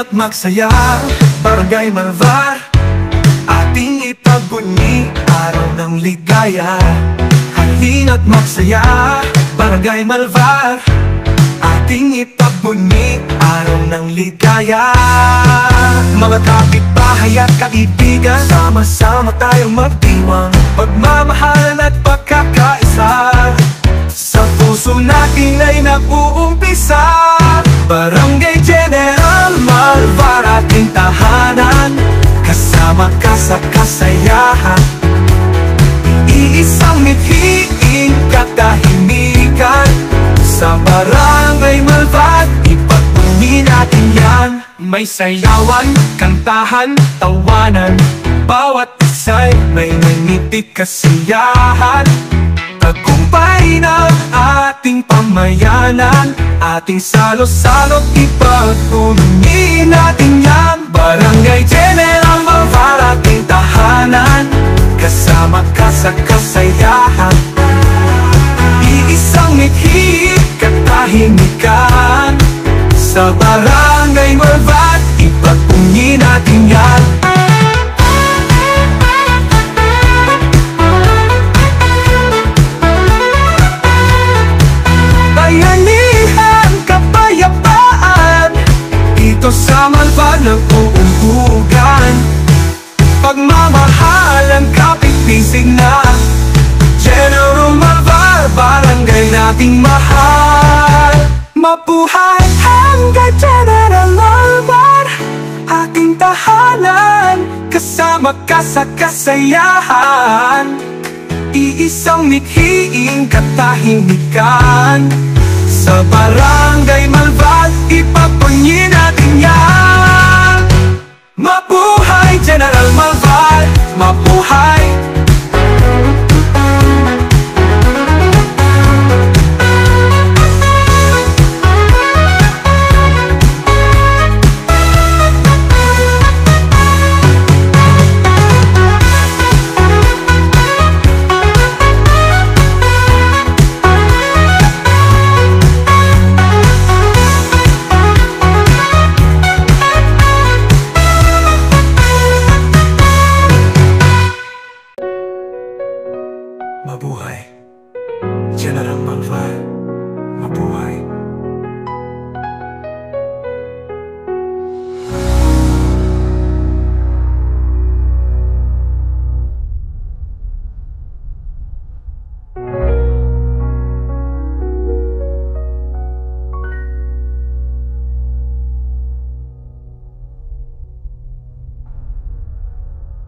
at magsaya, Barangay Malvar, ating ipagbunyi, araw ng ligaya. Halina't magsaya, Barangay Malvar, ating ipagbunyi, araw ng ligaya. Mga kapitbahay at kaibigan, sama-sama tayong magdiwang, pagmamahalan at pagkakaisa. Sa puso natin ay nag-uumpisa, Barangay General Malvar, ating tahanan, kasama ka sa kasayahan. Iisang mithiin katahimikan, sa Barangay Malvar, ipagbunyi natin yan. May sayawan, kantahan, tawanan, bawat isa'y may nangitig kasiyahan. Tagumpay ng ating pamayanan, ating salo-salo't ipagbunyi natin yan. Barangay General Malvar, ating tahanan, kasama ka sa kasayahan. Iisang mithi, katahimikan, sa Barangay Malvar, ipagbunyi natin yan. Bayanihan, kapayapaan, dito sa Malvar nag-uumbugan. Pagmamahalan, kapit-bisig na, General Malvar, barangay nating mahal. Mabuhay Barangay General Malvar, ating tahanan, kasama ka sa kasayahan. Iisang mithiin katahimikan, sa Barangay Malvar, ipagbunyi natin yan. Mabuhay General Malvar, mabuhay. Mabuhay General Malvar, mabuhay.